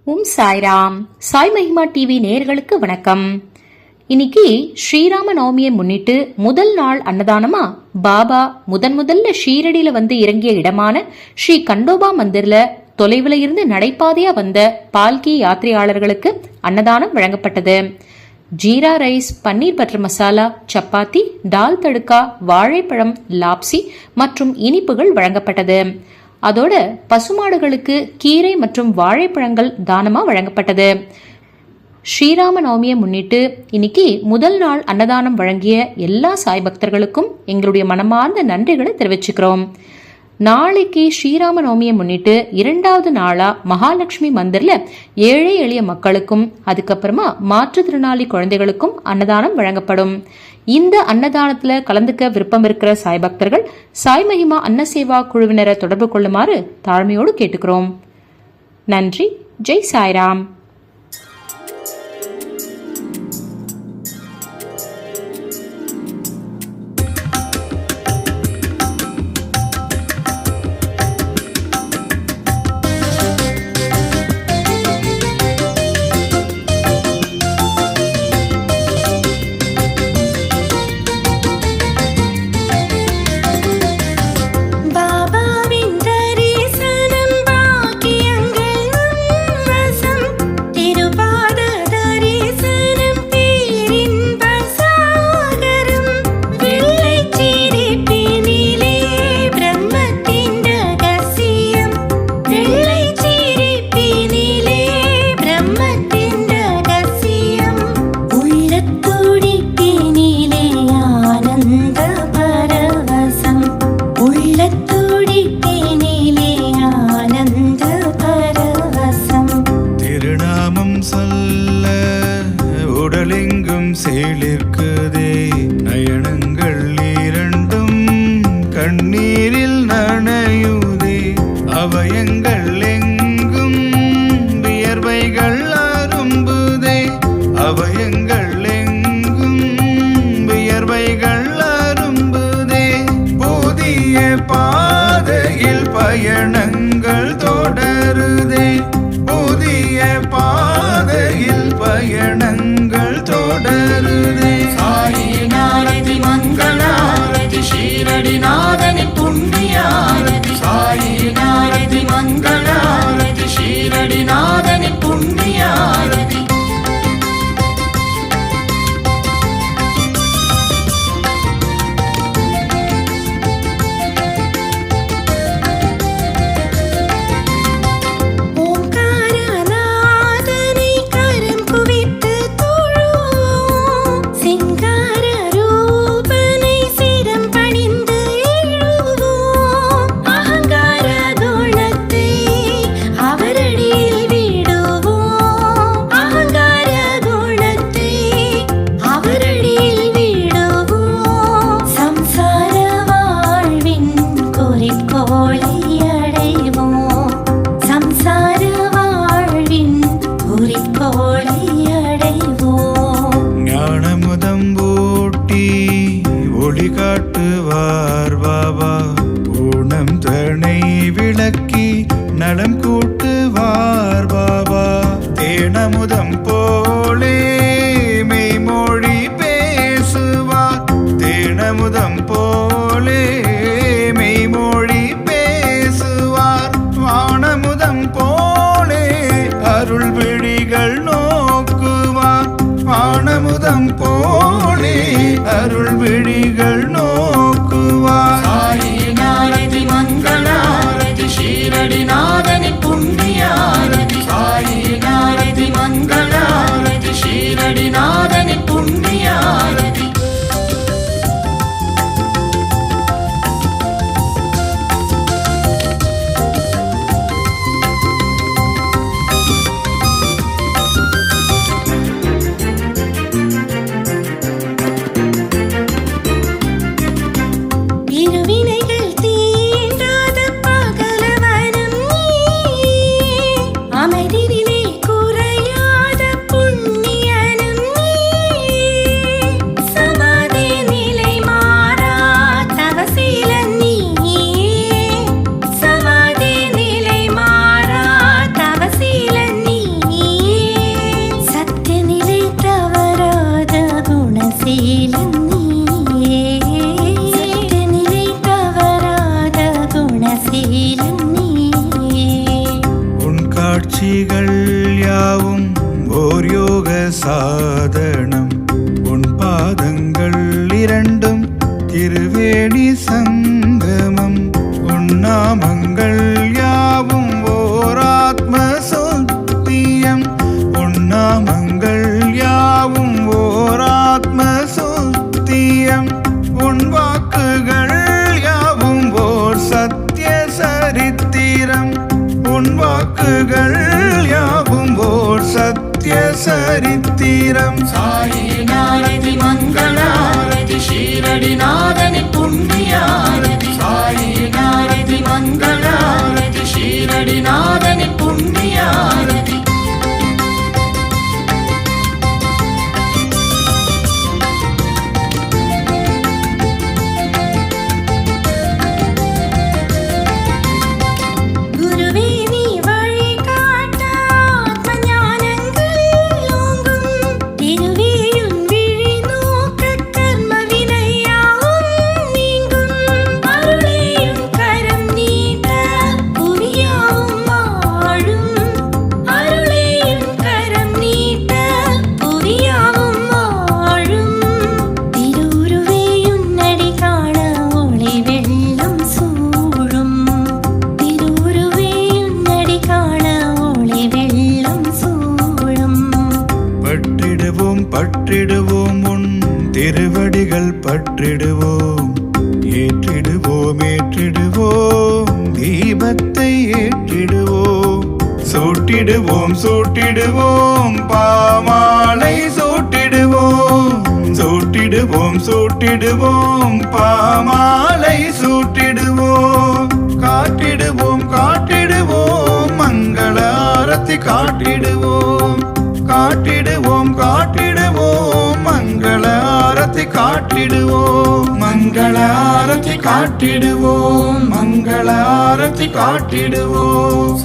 சாய்ராம். சாய் மகிமா டிவி நேயர்களுக்கு வணக்கம். இன்னைக்கு ஸ்ரீராம நவமியை முன்னிட்டு முதல் நாள் அன்னதானமா பாபா முதல்ல ஷீரடியில வந்து இறங்கிய இடமான ஸ்ரீ கண்டோபா மந்திர்ல தொலைவில் இருந்து நடைபாதையா வந்த பால்கி யாத்திரையாளர்களுக்கு அன்னதானம் வழங்கப்பட்டது. ஜீரா ரைஸ், பன்னீர் பட்டர் மசாலா, சப்பாத்தி, டால் தடுக்கா, வாழைப்பழம், லாப்சி மற்றும் இனிப்புகள் வழங்கப்பட்டது. அதோட பசுமாடுகளுக்கு கீரை மற்றும் வாழைப்பழங்கள் தானமா வழங்கப்பட்டது. ஸ்ரீராம நவமியை முன்னிட்டு இன்னைக்கு முதல் நாள் அன்னதானம் வழங்கிய எல்லா சாய் பக்தர்களுக்கும் எங்களுடைய மனமார்ந்த நன்றிகளை தெரிவிச்சுக்கிறோம். நாளைக்கு ஸ்ரீராம நவமியை முன்னிட்டு இரண்டாவது நாளா மகாலட்சுமி மந்திர்ல ஏழை எளிய மக்களுக்கும் அதுக்கப்புறமா மாற்றுத்திறனாளி குழந்தைகளுக்கும் அன்னதானம் வழங்கப்படும். இந்த அன்னதானத்துல கலந்துக்க விருப்பம் இருக்கிற சாய் பக்தர்கள் சாய் மகிமா அன்ன சேவா குழுவினரை தொடர்பு கொள்ளுமாறு தாழ்மையோடு கேட்டுக்கிறோம். நன்றி. ஜெய் சாய்ராம். சேலிற்குதே நயனங்கள் இரண்டும் கண்ணீரில் நனையுதே, அவயங்கள் எங்கும் வியர்வைகள் அரும்புதே, அவயங்கள் எங்கும் வியர்வைகள் அரும்புதே. புதிய பாதையில் பயணங்கள் தொடருதே, புதிய பாதையில் பயணங்கள் தொடருதே. சாயினாரதி மங்களாரதி ஷீரடிநாதனி புண்ணியாரதி, சாயினாரதி மங்களாரதி ஷீரடிநாதனி புண்ணியாரதி. காட்டுவார் பாபா ஊனம் தனை விளக்கி நலம் கூட்டுவார் பாபா. தேனமுதம் போலே மெய்மொழி பேசுவார், தேனமுதம் போலே மெய்மொழி பேசுவார். வானமுதம் போலே அருள் விழிகள் நோக்குவார், வானமுதம் போலே அருள் விழிகள் நோக்குவார். சாயினாரதி மங்களாரதி ஷீரடிநாதனி புண்ணியாரதி, சாயினாரதி மங்களாரதி ஷீரடிநாதனி புண்ணியாரதி. காட்சிகள் யாவும் ஓர் யோக சாதனம். உன் பாதங்கள் இரண்டும் திருவேணி சங்கமம். உன் நாமங்கள் யாவும் ஓர் ஆத்ம சொத்தியம். உன் நாமங்கள் யாவும் ஓர் ஆத்ம சொத்தியம். உன் வாக்குகள் யாவும் ஓர் சத்திய சரித்திரம். உன் வாக்குகள் யாவும் ஓர் சத்திய சரித்திரம். சாயினாரதி மங்களாரதி ஷீரடிநாதனி புண்ணியாரதி. சாயினாரதி மங்களாரதி ஷீரடிநாதனி புண்ணியாரதி. பற்றிடுவோம் உன் திருவடிகள் பற்றிடுவோம். ஏற்றிடுவோம் ஏற்றிடுவோம் தீபத்தை ஏற்றிடுவோம். சூட்டிடுவோம் சூட்டிடுவோம் பாமாலை சூட்டிடுவோம். சூட்டிடுவோம் சூட்டிடுவோம் பாமாலை சூட்டிடுவோம். காட்டிடுவோம் காட்டிடுவோம் மங்கள ஆரத்தி காட்டிடுவோம். காட்டிடுவோம் காட்டிடுவோம் மங்கள ஆரத்தி காட்டிடுவோம். மங்கள ஆரத்தி காட்டிடுவோம். மங்கள ஆரத்தி காட்டிடுவோம்.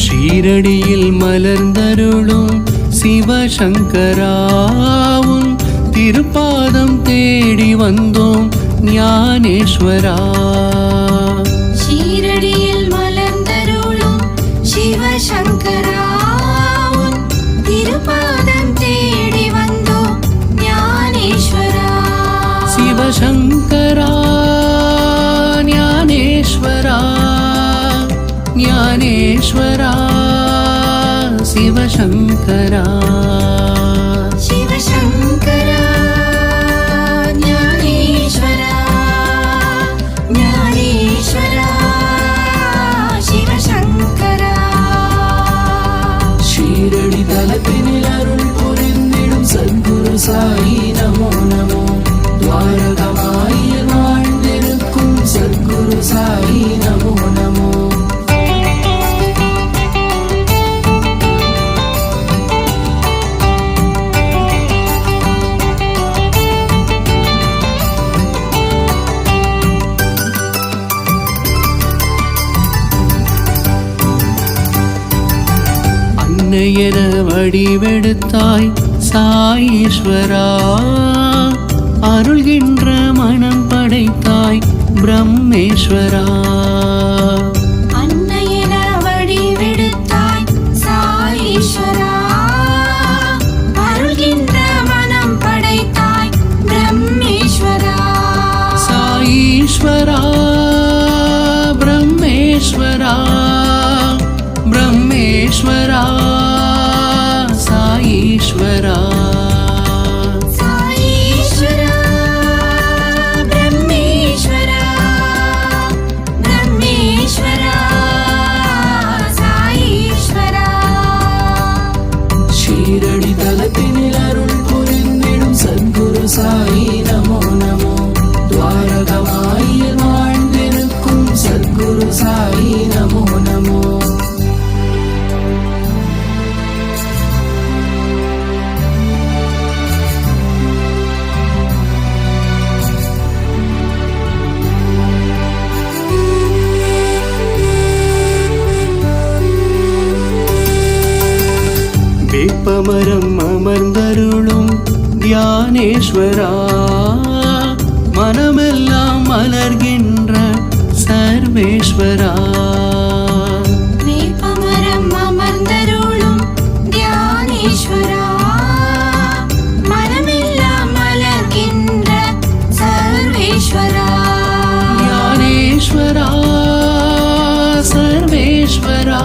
ஷீரடியில் மலர்ந்தருளும் சிவசங்கராவும் திருப்பாதம் தேடி வந்தோம் ஞானேஸ்வரா. ஷீரடியில் மலர்ந்தருளும் சிவசங்கராவும் திருப்பாதம் தேடி வந்தோம் ஞானேஸ்வரா. சிவசங்கரா ஞானேஸ்வரா ஞானேஸ்வரா சிவசங்கரா. சிவசங்கரா ஞானேஸ்வரா ஞானேஸ்வரா சிவசங்கரா. ஷீரடி தலத்தினில் அருள் புரிந்திடும் சத்குரு சாயி நமோ நமோ. துவாரகமாயில் வாழ்ந்திருக்கும் சத்குரு சாயி நமோ நமோ. அன்னையென வடிவெடுத்தாய் சாயீஸ்வரா. அருள்கின்ற மனம் படைத்தாய் பிரம்மேஸ்வரா. அன்னையென வடிவெடுத்தாய் சாயீஸ்வரா. அருள்கின்ற மனம் படைத்தாய் பிரம்மேஸ்வரா. சாயீஸ்வரா பிரம்மேஸ்வரா பிரம்மேஸ்வரா சாயீஸ்வரா. சாயீஸ்வரா பிரம்மேஸ்வரா பிரம்மேஸ்வரா சாயீஸ்வரா. வேப்பமரம் அமர்ந்தருளும் தியானேஸ்வரா, மனமெல்லாம் மலர்கின்ற சர்வேஸ்வரா. வேப்பமரம் அமர்ந்தருளும் தியானேஸ்வரா, மனமெல்லாம் மலர்கின்ற சர்வேஸ்வரா. தியானேஸ்வரா சர்வேஸ்வரா,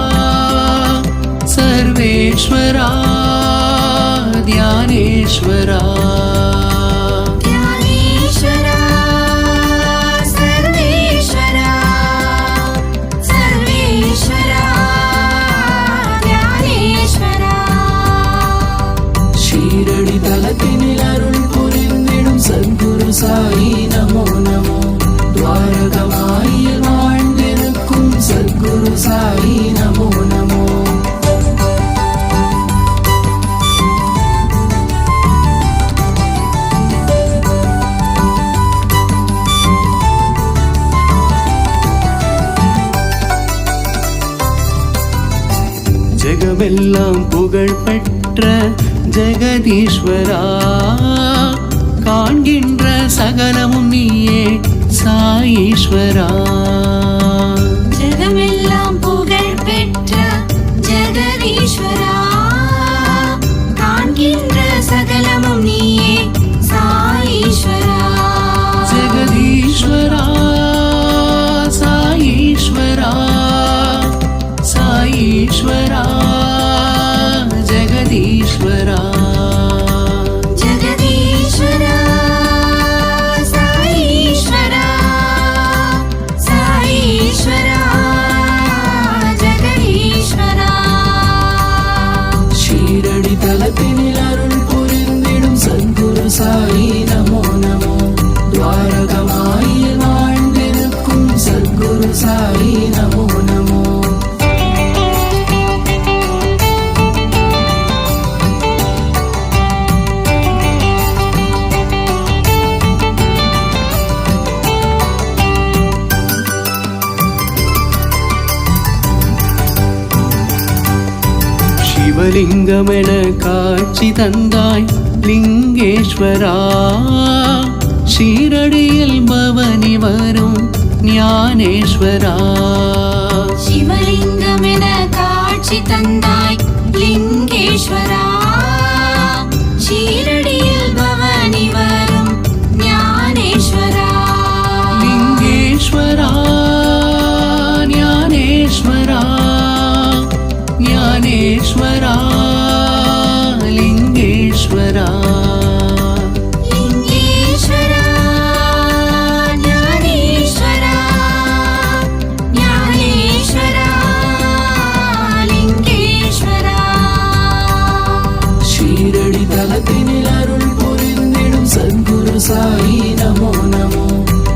சர்வேஸ்வரா தியானேஸ்வரா. தியானேஸ்வரா சர்வேஸ்வரா, சர்வேஸ்வரா தியானேஸ்வரா. ஷீரடி தலத்தினில் அருள் புரிந்திடும் சத்குரு சாயி நமோ நமோ. துவாரகமாயில் வாழ்ந்திருக்கும் சத்குரு சாயி நமோ நமோ. ஜெகமெல்லாம் புகழ் பெற்ற ஜெகதீஸ்வரா, காண்கின்ற சகலமும் நீயே சாயீஸ்வரா. ஜெகமெல்லாம் புகழ் பெற்ற ஜெகதீஸ்வரா, காண்கின்ற சகலமும் நீயே சாயீஸ்வரா. ஜெகதீஸ்வரா சாயீஸ்வரா, சாயீஸ்வரா ஜெகதீஸ்வரா. ஜெகதீஸ்வரா சாயீஸ்வரா, சாயீஸ்வரா ஜெகதீஸ்வரா. ஷீரடி தலத்தினில் அருள் புரிந்திடும் சத்குரு சாயி நமோ நமோ. துவாரகமாயில் வாழ்ந்திருக்கும் சத்குரு சாயி நமோ நமோ. சிவலிங்கமென காட்சி தந்தாய் லிங்கேஸ்வரா, ஷீரடியில் பவனி வரும் ஞானேஸ்வரா. சிவலிங்கமென காட்சி தந்தாய் லிங்கேஸ்வரா, ஷீரடியில் பவனி வரும் ஞானேஸ்வரா. லிங்கேஸ்வரா ஞானேஸ்வரா, ஞானேஸ்வரா லிங்கேஸ்வரா. லிங்கேஸ்வரா ஞானேஸ்வரா, ஞானேஸ்வரா லிங்கேஸ்வரா. ஷீரடி தலத்தினில் அருள் புரிந்திடும் சத்குரு சாயி நமோ நமோ.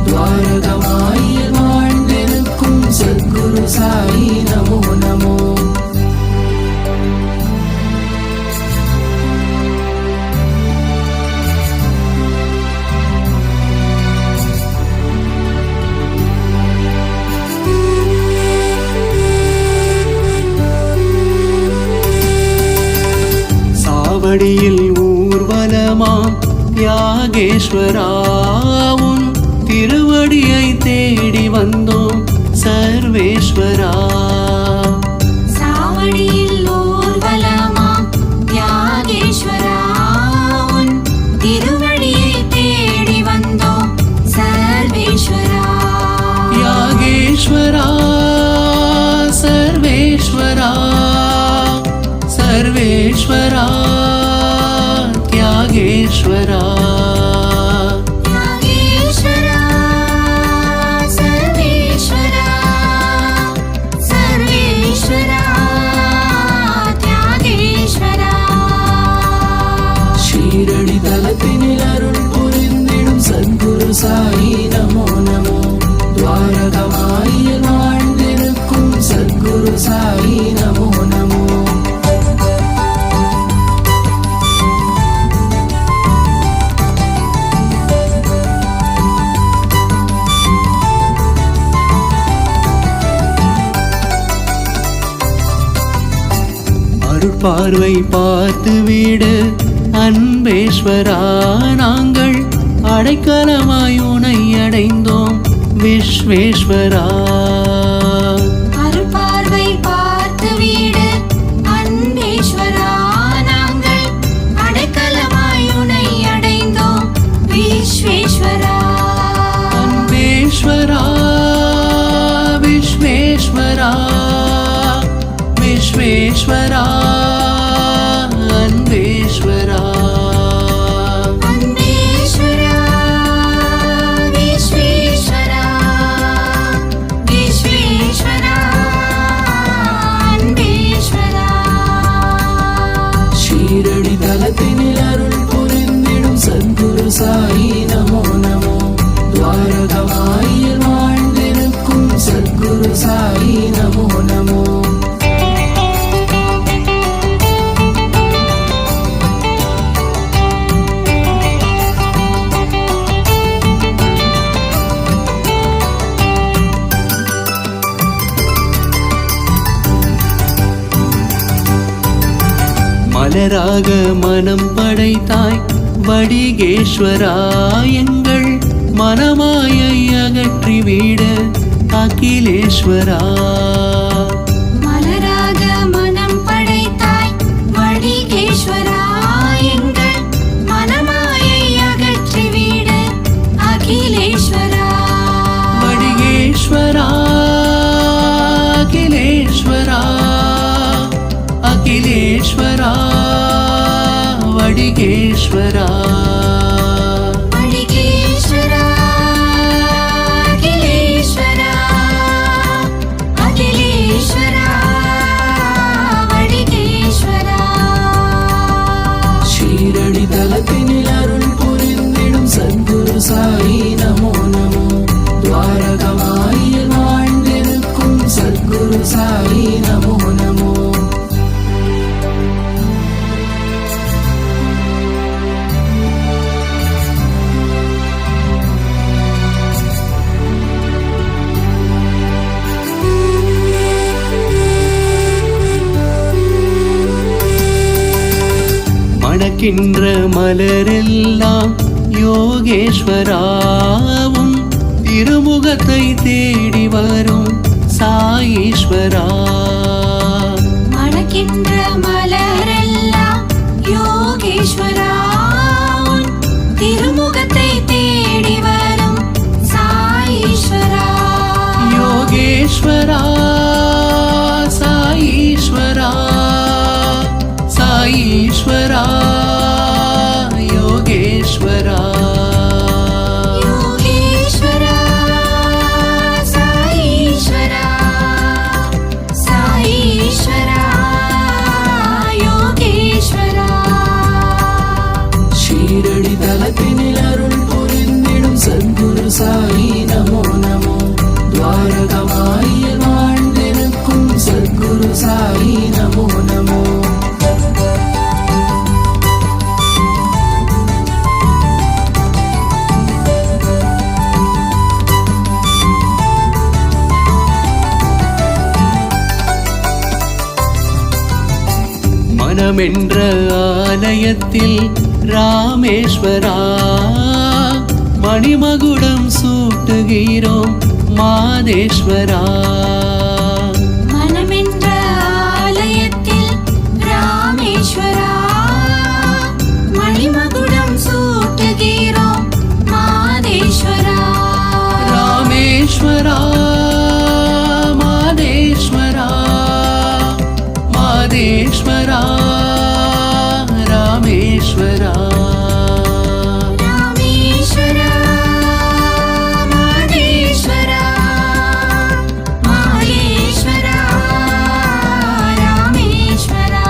துவாரகமாயில் வாழ்ந்திருக்கும் சத்குரு சாயி நமோ நமோ. சாவடியில் ஊர்வலமாம் யாகேஸ்வரா, உன் திருவடியை தேடி வந்தோம் சர்வேஸ்வரா. சாவடியில் ஊர்வலமாம் யாகேஸ்வரா, உன் திருவடியை தேடி வந்தோம் சர்வேஸ்வரா. யாகேஸ்வரா சர்வேஸ்வரா, சர்வேஸ்வரா தியாகேஸ்வரா. யாகேஸ்வரா சர்வேஸ்வரா, சர்வேஸ்வரா தியாகேஸ்வரா. ஷீரடி தலத்தினில் அருள் புரிந்திடும் சத்குரு சாயி நமோ நமோ. துவாரகமாயில் வாழ்ந்திருக்கும் சத்குரு சாயி நமோ நமோ. பார்வை பார்த்து விடு அன்பேஸ்வரா, நாங்கள் அடைக்கலமாய் உனை அடைந்தோம் விஸ்வேஸ்வரா. அருள்பார்வை பார்த்து வீடு அன்பேஸ்வரா, நாங்கள் அடைக்கலமாய் உனை அடைந்தோம் விஸ்வேஸ்வரா. அன்பேஸ்வரா விஸ்வேஸ்வரா விஸ்வேஸ்வரா அன்பேஸ்வரா. அன்பேஸ்வரா விஸ்வேஸ்வரா விஸ்வேஸ்வரா அன்பேஸ்வரா. ஷீரடி தலத்தினில் அருள் புரிந்திடும் சத்குரு சாயி நமோ நமோ. துவாரகமாயில் வாழ்ந்திருக்கும் சத்குரு சாயி நமோ நமோ. மலராக மனம் படைத்தாய் வடிகேஸ்வரா, எங்கள் மனமாயை அகற்றி விட அகிலேஸ்வரா. மலராக மனம் படைத்தாய் வடிகேஸ்வரா, எங்கள் மனமாயை அகற்றி வீடு அகிலேஸ்வரா. வடிகேஸ்வரா அகிலேஸ்வரா அகிலேஸ்வரா வடிகேஸ்வரா. வடிகேஸ்வரா அகிலேஸ்வரா அகிலேஸ்வரா வடிகேஸ்வரா. ஷீரடி தலத்தினில் அருள் புரிந்திடும் சத்குரு சாயி நமோ நமோ. துவாரகமாயில் வாழ்ந்திருக்கும் சத்குரு சாயி நமோ நமோ. மணக்கின்ற மலரெல்லாம் யோகேஸ்வராவும் திருமுகத்தை தேடி வரும் சாயீஸ்வரா. மணக்கின்ற மலரெல்லாம் யோகேஸ்வரா, உன் திருமுகத்தை தேடி வரும் சாயீஸ்வரா. யோகேஸ்வரா சாயீஸ்வரா சாயீஸ்வரா யோகேஸ்வரா. யோகேஸ்வரா சாயீஸ்வரா சாயீஸ்வரா யோகேஸ்வரா. ஷீரடி தலத்தினில் அருள் புரிந்திடும் சத்குரு சாயி நமோ நமோ. துவாரகமாயில் வாழ்ந்திருக்கும் சத்குரு சாயி நமோ நமோ. மனமென்ற ஆலயத்தில் ராமேஸ்வரா, மணிமகுடம் சூட்டுகிறோம் மாதேஸ்வரா. மனமென்ற ஆலயத்தில் ராமேஸ்வரா, மணிமகுடம் சூட்டுகிறோம் மாதேஸ்வரா. ராமேஸ்வரா மாதேஸ்வரா மாதேஸ்வரா ராமேஸ்வரா. ராமேஸ்வரா மாதேஸ்வரா மாதேஸ்வரா ராமேஸ்வரா.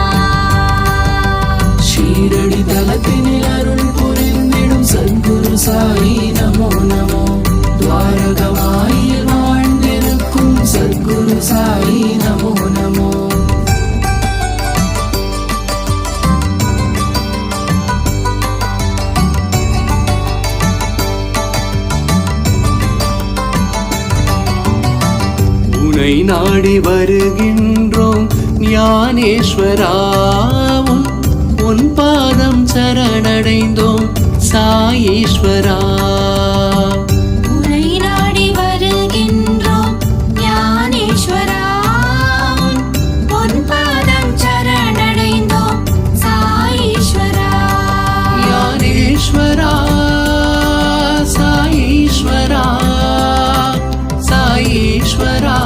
ஷீரடி தலத்தினில் அருள் புரிந்திடும் சத்குரு சாயி நமோ நமோ. துவாரகமாயில் வாழ்ந்திருக்கும் சத்குரு சாயி நமோ நமோ. உனை நாடி வருகின்றோம் ஞானேஸ்வராவும் உன் பாதம் சரணடைந்தோம் சாயீஸ்வரா. உனை நாடி வருகின்றோம் ஞானேஸ்வரா, உன் பாதம் சரணடைந்தோம் சாயீஸ்வரா. ஞானேஸ்வரா சாயீஸ்வரா, சாயீஸ்வரா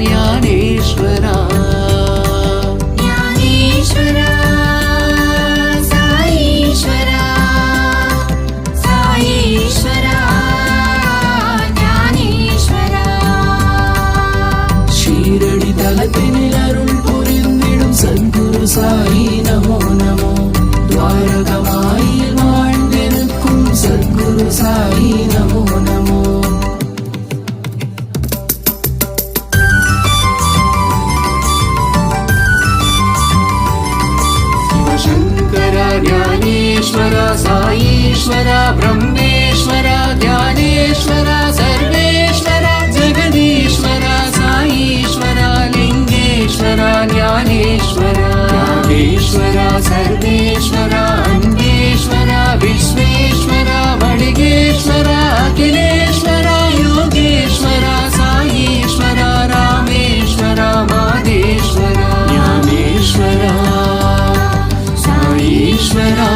ஞானேஸ்வரா. ஞானேஸ்வரா சாயீஸ்வரா, சாயீஸ்வரா ஞானேஸ்வரா. ஷீரடி தலத்தினில் அருள் புரிந்திடும் சத்குரு சாயி நமோ நமோ. துவாரகமாயில் வாழ்ந்திருக்கும் சத்குரு சாயி நமோ நமோ. शिवशङ्कर ज्ञानेश्वर साईश्वर ब्रह्मेश्वर ध्यानेश्वर सर्वेश्वर जगदीश्वर साईश्वर लिङ्गेश्वर ज्ञानेश्वर योगेश्वर सर्वेश्वर अन्येश्वर विश्वेश्वर वणिगेश्वर अखिलेश्वर योगेश्वर साईश्वर रामेश्वर मादेश्वर ज्ञानेश्वर साईश्वरा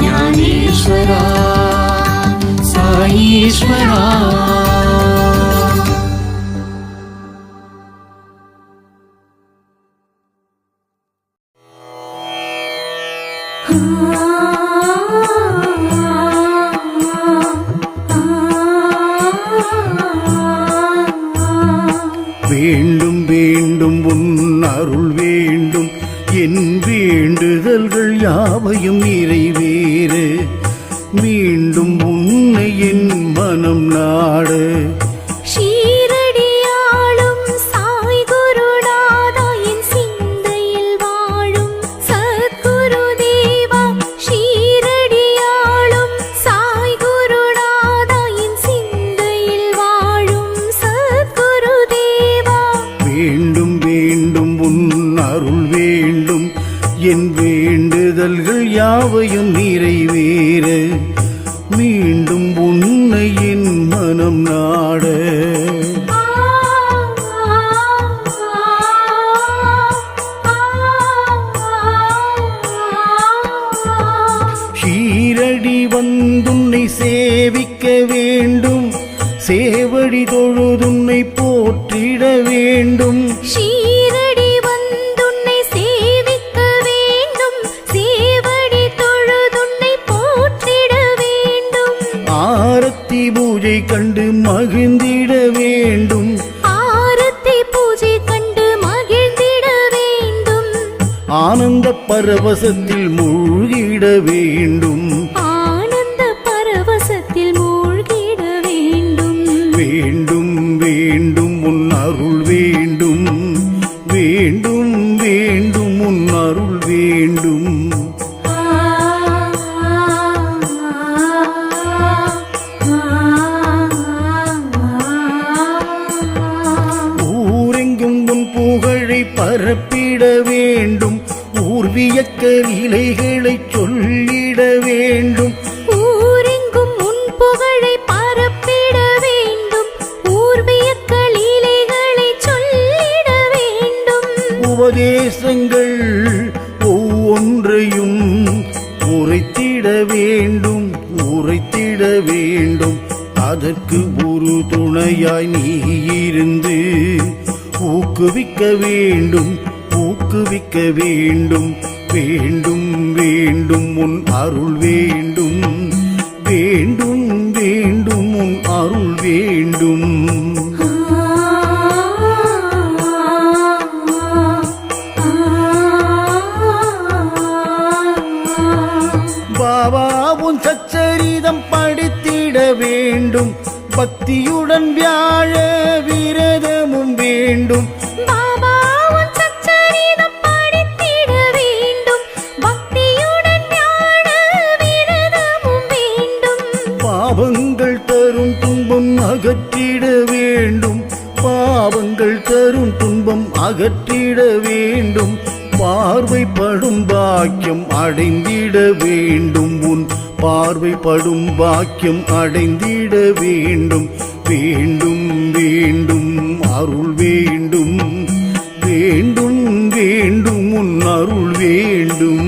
ज्ञानेश्वरा साईश्वरा. வேண்டும் வேண்டும் உன் அருள் வேண்டும், என் வேண்டுதல்கள் யாவையும் நிறைவேற மீண்டும் உன்னை என் மனம் நாட. ஷீரடியாளும் சாய் குருநாதா என் சிந்தையில் வாழும் சத்குரு தேவா. ஷீரடியாளும் சாய் குருநாதா என் சிந்தையில் வாழும் சத்குரு தேவா. வேண்டும் வேண்டும் உன் அருள் வேண்டும், என் வேண்டுதல்கள் யாவையும் நிறைவேற மீண்டும் உன்னை என் மனம் நாட. ஷீரடி வந்துன்னை சேவிக்க வேண்டும், சேவடி தொழுதுன்னை போற்றிட வேண்டும். ஷீரடி வந்துன்னை சேவிக்க வேண்டும், சேவடி தொழுதுன்னை போற்றிட வேண்டும். ஆரத்தி பூஜை கண்டு மகிழ்ந்திட வேண்டும், ஆரத்தி பூஜை கண்டு மகிழ்ந்திட வேண்டும். ஆனந்த பரவசத்தில் மூழ்கிட வேண்டும். ஆனந்த பரவசத்தில் மூழ்கிட வேண்டும். வேண்டும் வேண்டும் உன் அருள் வேண்டும், வேண்டும் வேண்டும் உன் அருள் வேண்டும். ஊரெங்கும் உன் புகழை பரப்பிட வேண்டும், ஊர்வியக்க இலைகளை சொல்லிட வேண்டும். ஊரெங்கும் உன் புகழை பரப்பிட வேண்டும், ஊர்வியக்க லீலைகளை சொல்லிட வேண்டும். உபதேசங்கள் ஒவ்வொன்றையும் உரைத்திட வேண்டும், உரைத்திட வேண்டும். அதற்கு ஒரு துணையாய் நீ இருந்து ஊக்குவிக்க வேண்டும், ஊக்குவிக்க வேண்டும். வேண்டும் வேண்டும் உன் அருள் வேண்டும், வேண்டும் வேண்டும் உன் அருள் வேண்டும். பாபா உன் சச்சரிதம் படித்திட வேண்டும், பக்தியுடன் வியாழ விரதமும் வேண்டும். பாபா உன் சச்சரிதம் படித்திட வேண்டும், பக்தியுடன் ஞான விரதமும் வேண்டும். பாவங்கள் தரும் துன்பம் அகற்றிட வேண்டும். அகற்றிட வேண்டும், பார்வைப்படும் பாக்கியம் அடைந்திட வேண்டும், உன் பார்வைப்படும் பாக்கியம் அடைந்திட வேண்டும். வேண்டும் வேண்டும் அருள் வேண்டும், வேண்டும் வேண்டும் உன் அருள் வேண்டும்.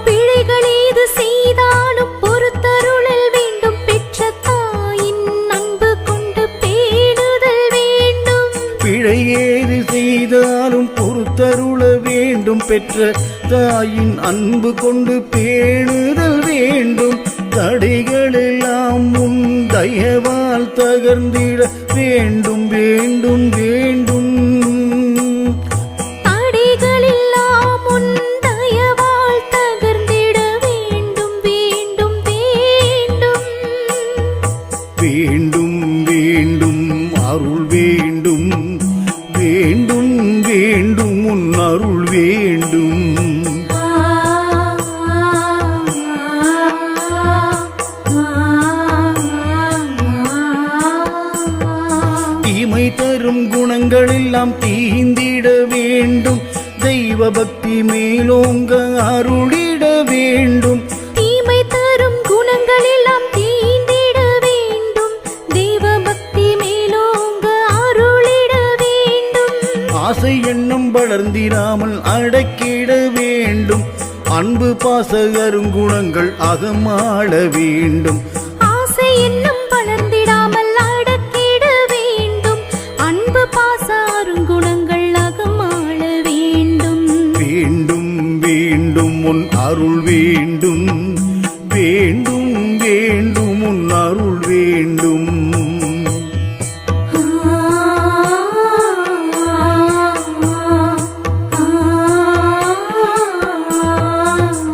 பிழைகள் ஏது செய்தாலும் பொறுத்தருளல் வேண்டும், பெற்ற தாயின் அன்பு கொண்டு பேணுதல் வேண்டும். பிழை ஏது செய்தாலும் பொறுத்தருள வேண்டும், பெற்ற தாயின் அன்பு கொண்டு பேணுதல் வேண்டும். தடைகளெல்லாம் உன் தயவால் தகர்ந்திட வேண்டும், வேண்டும் வேண்டும். தடைகளெல்லாம் உன் தயவால் தகர்ந்திட வேண்டும், வேண்டும் வேண்டும். வேண்டும் வேண்டும் அருள் வேண்டும், வேண்டும் வேண்டும் உன் அருள் வேண்டும். தீமை தரும் குணங்கள் எல்லாம் தீந்திட வேண்டும், தெய்வ பக்தி மேலோங்க அருளிட வேண்டும். தீமை தரும் குணங்கள் எல்லாம் தீண்டிட வேண்டும், தெய்வ பக்தி மேலோங்க அருளிட வேண்டும். ஆசை எண்ணம் வளர்ந்திராமல் அடக்கிட வேண்டும், அன்பு பாச அருங்குணங்கள் அகமாள வேண்டும். ஆசை எண்ணம் வளர்ந்திடாமல் அடக்கிட வேண்டும், அன்பு பாச அருங்குணங்கள் அகமாள வேண்டும். வேண்டும் வேண்டும் உன் அருள் வேண்டும், வேண்டும் வேண்டும் உன் அருள் வேண்டும்.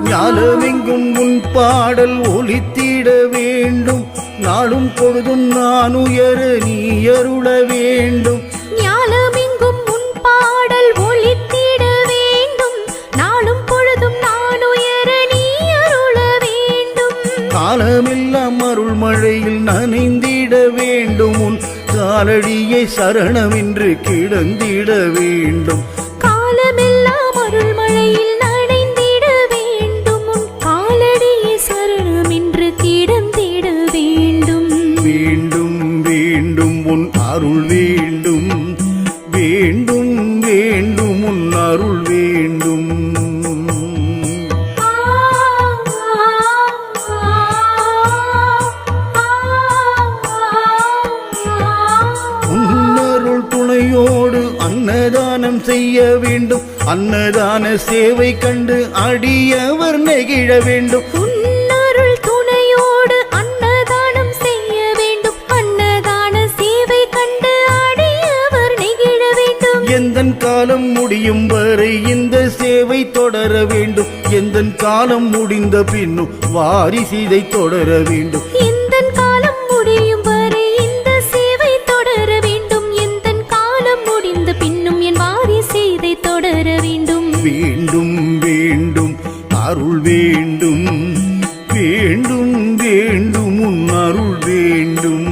ஞாலமெங்கும் உன் பாடல் ஒலித்திட வேண்டும், நாளும் பொழுதும் நான் உயர நீ அருள வேண்டும். ஞாலமெங்கும் உன் பாடல் ஒலித்திட வேண்டும், நாளும் பொழுதும் நான் உயர நீ அருள வேண்டும். காலமெல்லாம் அருள் மழையில் நனைந்திட வேண்டும், உன் காலடியை சரணமென்று கிடந்திட வேண்டும். காலமெல்லாம் அருள் மழையில் நனைந்திட வேண்டும், உன் காலடியை சரணம் என்று கிடந்திட வேண்டும். வேண்டும் வேண்டும் உன் அருள் வேண்டும், வேண்டும் வேண்டும் உன் அருள் வேண்டும். உன்னருள் துணையோடு அன்னதானம் செய்ய வேண்டும், அன்னதான சேவை கண்டு அடியவர் நெகிழ வேண்டும். உன்னருள் துணையோடு அன்னதானம் செய்ய வேண்டும், அன்னதான சேவை கண்டு அடியவர் நெகிழ வேண்டும். எந்தன் காலம் முடியும் வரை இந்த சேவை தொடர வேண்டும், எந்தன் காலம் முடிந்த பின்னும் வாரிசிதை தொடர வேண்டும். எந்தன் காலம் முடியும் வரை இந்த சேவை தொடர வேண்டும், எந்தன் காலம் முடிந்த பின்னும் என் வாரிசு இதை தொடர வேண்டும். வேண்டும் வேண்டும் அருள் வேண்டும், வேண்டும் வேண்டும் உன் அருள் வேண்டும்.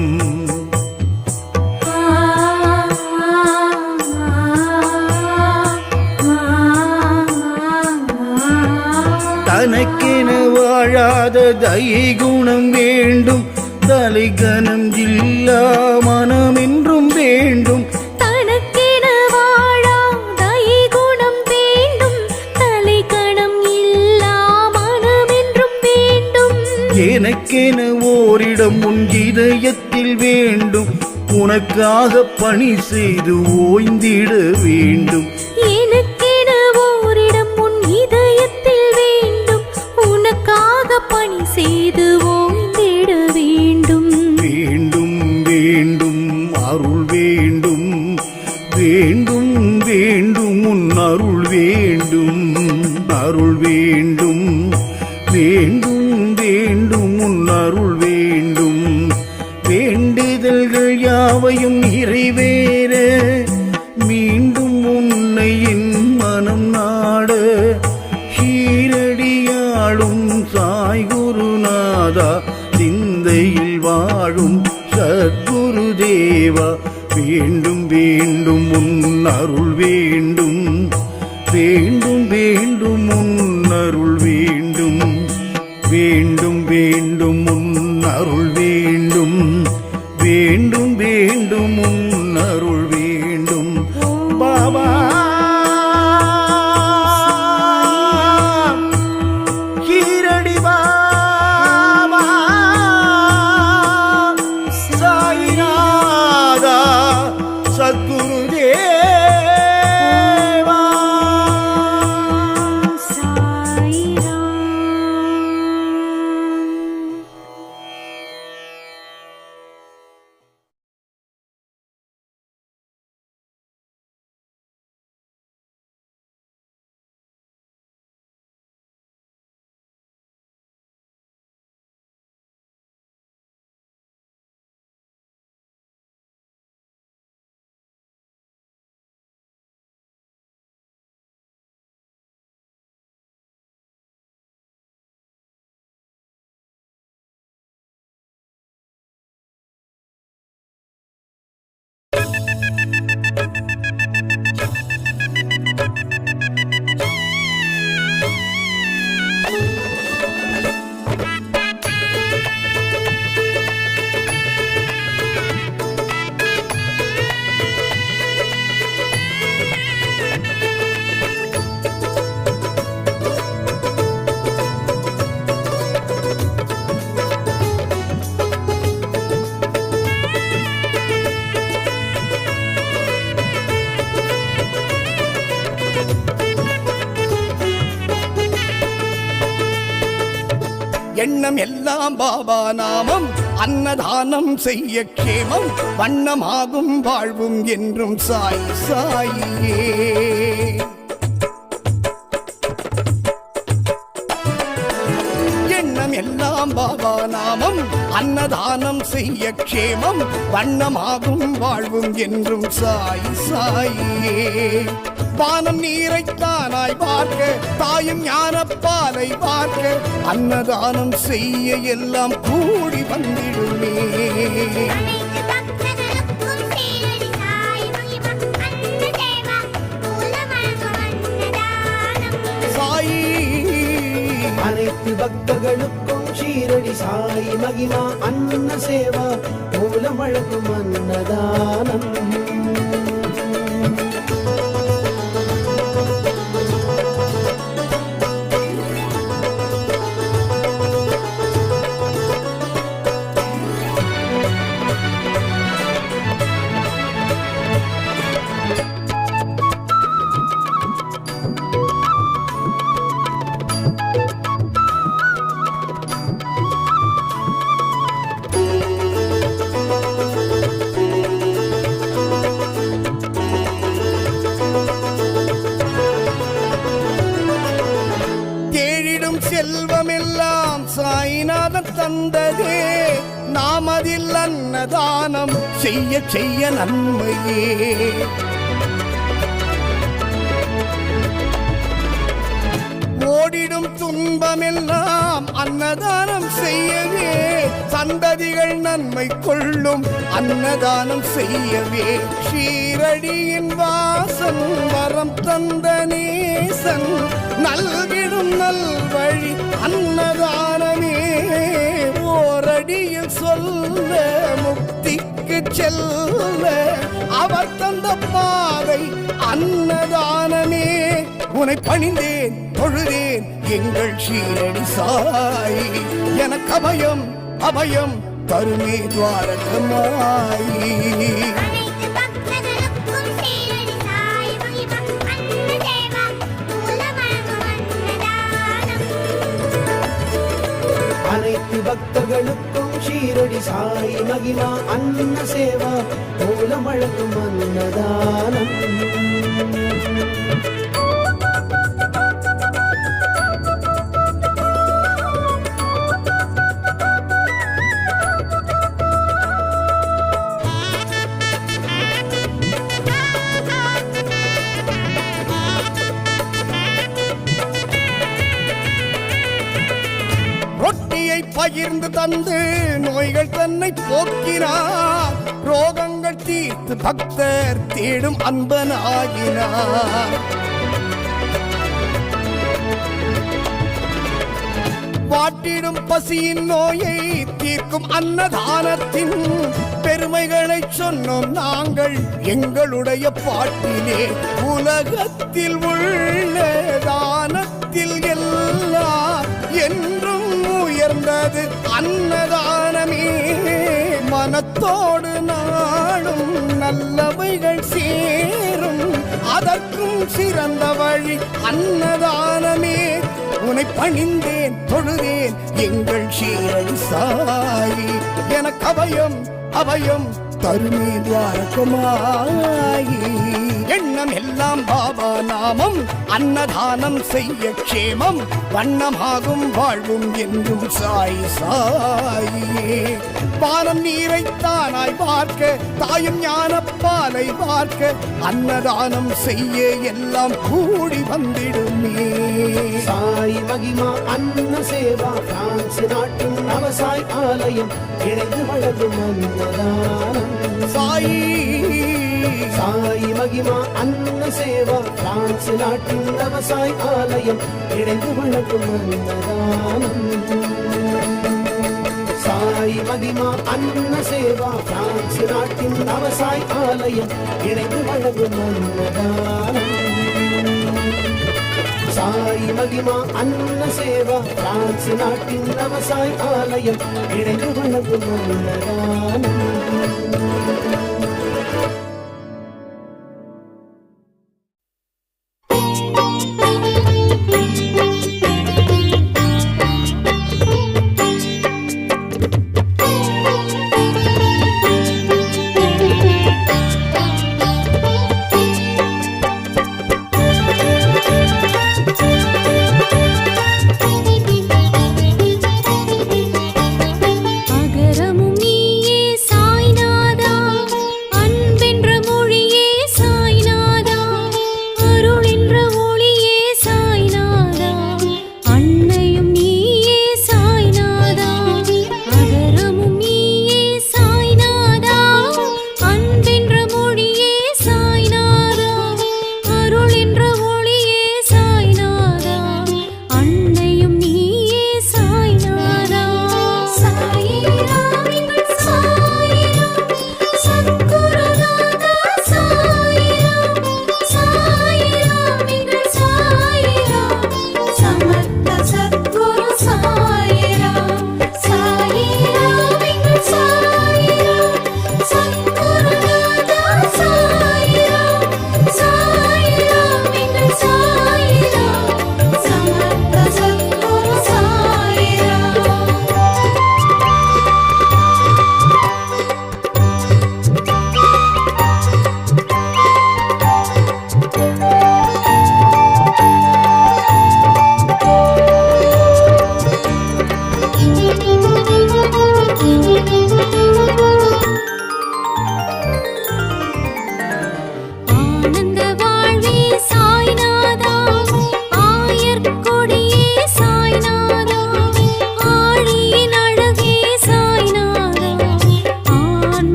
தனக்கென வாழாத தயை குணம் வேண்டும், தலைகனம் இல்லா மனம் என்றும் வேண்டும். தனக்கென வாழா தயை குணம் வேண்டும், தலைக்கணம் இல்லா மனம் என்றும் வேண்டும். எனக்கென ஓரிடம் உன் இதயத்தில் வேண்டும், உனக்காக பணி செய்து ஓய்ந்திட வேண்டும். எனக்கென ஓரிடம் உன் இதயத்தில் வேண்டும், உனக்காக பணி செய்து ஓய்ந்திட வேண்டும். வேண்டும் வேண்டும் அருள் வேண்டும், வேண்டும் வேண்டும் உன் அருள் வேண்டும். அருள் வேண்டும், வேண்டும் வேண்டும் உன் அருள் வேண்டும். வேண்டுதல்கள் யாவையும் நிறைவேற மீண்டும் உன்னை என் மனம் நாட, ஷீரடியாளும் சாய் குருநாத மண்ணில் வாழும் சத்குரு தேவா, வேண்டும் வேண்டும் உன் அருள் வேண்டும், வேண்டும் வேண்டும் உன் அருள் வேண்டும், வேண்டும் வேண்டும் உன் அருள் வேண்டும், வேண்டும் வேண்டும் உன் அருள் வேண்டும் பாபா. ஷீரடி பாபா, சாயிநாதா, சத்குரு தேவா. எண்ணம் எல்லாம் பாபா நாமம், அன்னதானம் செய்ய கேமம், வண்ணமாகும் வாழ்வும் என்றும் சாய் சாயியே. எண்ணம் எல்லாம் பாபா நாமம், அன்னதானம் செய்ய கேமம், வண்ணமாகும் வாழ்வும் என்றும் சாய் சாயியே. வானம் நீரைத்தானாய் பார்க்க, தாயும் ஞானப்பாலை பார்க்க, அன்னதானம் செய்ய எல்லாம் கூடி வந்திடுமே. சாயி அனைத்து பக்தர்களுக்கும் ஷீரடி சாய் மகிமா அன்ன சேவா, மூலம் வழங்கும் அன்னதானம். செல்வமெல்லாம் சாய்நாதன் தந்ததே, நாம் அதில் அன்னதானம் செய்ய செய்ய நன்மையே. ஓடிடும் துன்பமெல்லாம் அன்னதானம் செய்யவே, சந்ததிகள் நன்மை கொள்ளும் அன்னதானம் செய்யவே. ஷீரடியின் வாசன் வரம் தந்த நேசன், நல்கிடும் நல்வழி அன்னதானமே. ஓரடியில் சொல்ல முக்திக்கு செல்ல, அவர் தந்த பாதை அன்னதானமே. உனை பணிந்தேன் தொழுதேன் எங்கள் ஷீரடி சாய், எனக்கு அபயம் அபயம் தருமே துவாரகமாயி. அனைத்து பக்தர்களுக்கும் ஷீரடி சாய் மகிமா அன்ன சேவா, மூலம் வழங்கும் அன்னதானம். பகிர்ந்து தந்து நோய்கள் தன்னை போக்கினார், ரோகங்கள் தீர்த்து பக்தர் தேடும் அன்பனாகினார். வாட்டிடும் பசியின் நோயை தீர்க்கும் அன்னதானத்தின் பெருமைகளை சொன்னோம் நாங்கள் எங்களுடைய பாட்டிலே. உலகத்தில் உள்ள தானத்தில் எல்லாம் என்றும் உயர்ந்தது அன்னதானமே. மனத்தோடு நாளும் நல்லவைகள் சேரும், அதற்கும் சிறந்த வழி அன்னதானமே. உன்னை பணிந்தேன் தொழுதேன் எங்கள் ஷீரடி சாயி, எனக்கு அபயம் அபயம் தருமே துவாரகமாயி. எண்ணம் எல்லாம் பாபா நாமம், அன்னதானம் செய்ய க்ஷேமம், வண்ணமாகும் வாழ்வும் என்றும் சாய் சாயே. பானம் நீரை தானாய் பார்க்க, தாயும் ஞான பாலை பார்க்க, அன்னதானம் செய்ய எல்லாம் கூடி வந்திடுமே. சாய் மகிமா அன்ன சேவா பிரான்ஸ் நாட்டின் நவசாய் ஆலயம் இணைந்து வழங்கும் அன்னதானம். சாயி சாய் மகிமா அன்ன சேவா பிரான்ஸ் நாட்டின் நவசாய் ஆலயம் இணைந்து வழங்கும் அன்னதானம். சாய் மகிமா அன்ன சேவா பிரான்ஸ் நாட்டின் நவசாய் ஆலயம் இணைந்து வழங்கும் அன்னதானம். சாய் மகிமா அன்ன சேவா பிரான்ஸ் நாட்டின் நவசாய் ஆலயம் இணைந்து வழங்கும் அன்னதானம். அகரமும் நீயே சாய்நாதா, அன்பென்ற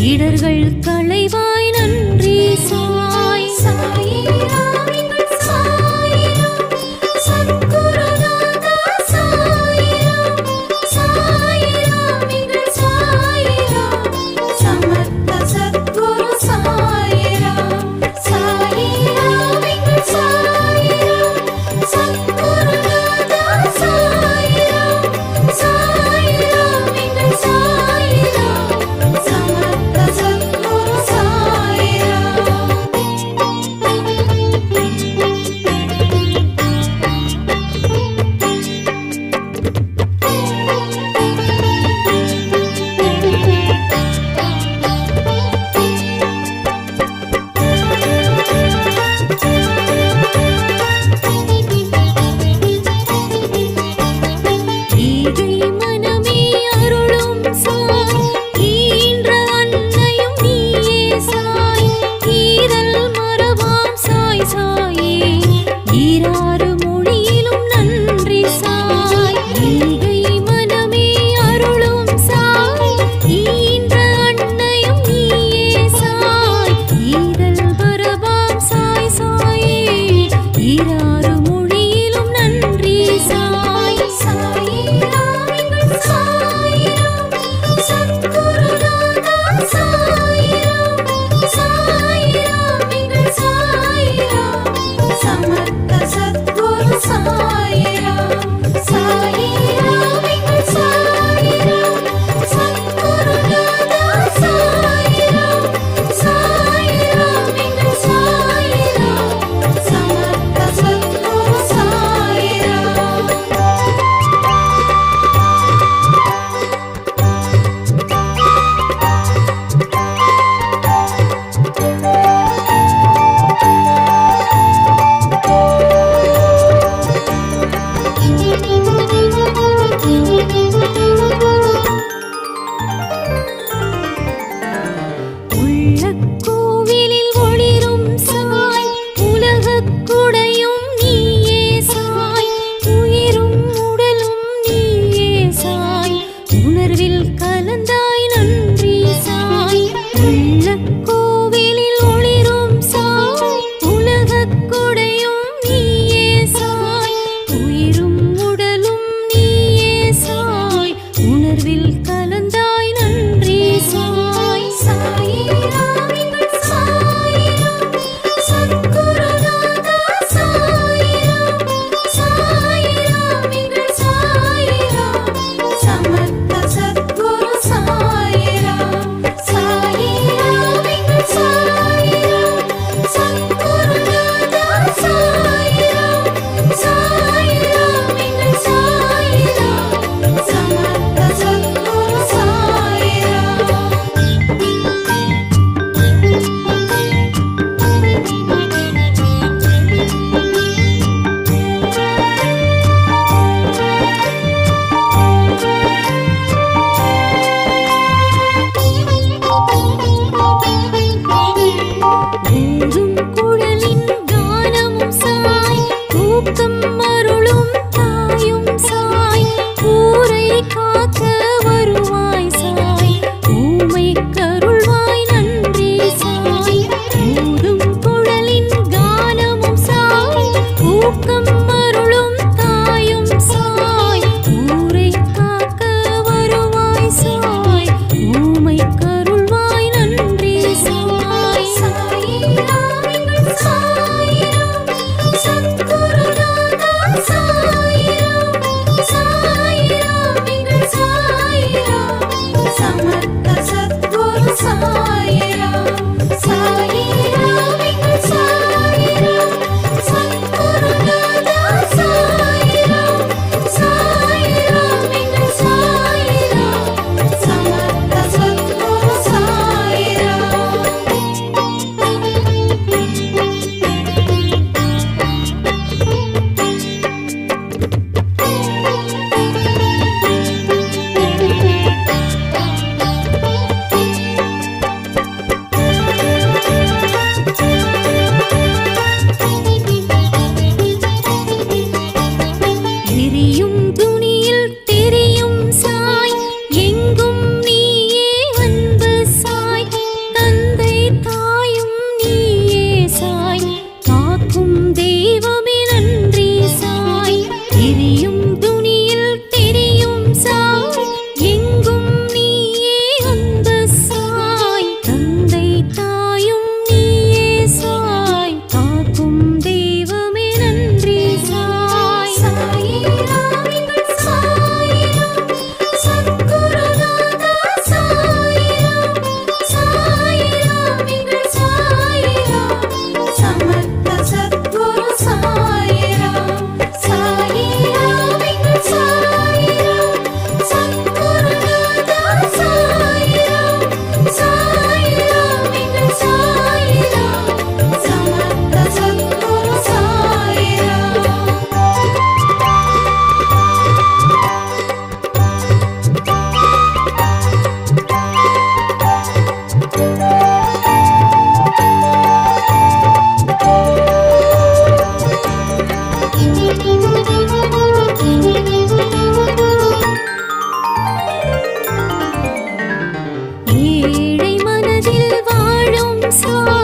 இடர்கள் களைவாய் நன்றி சாய் சாயிராம் எங்கள் சாயிராம் சத்குருநாதா சாயிராம் சாயிராம் எங்கள் சாயிராம் சமர்த்த சத்குரு சாயிராம் சாயிராம் எங்கள் சாயிராம் சத்குருநாதா சாயிராம் சாயிராம் எங்கள் சாயிராம் சமர்த்த சத்குரு சாயிராம் சாயி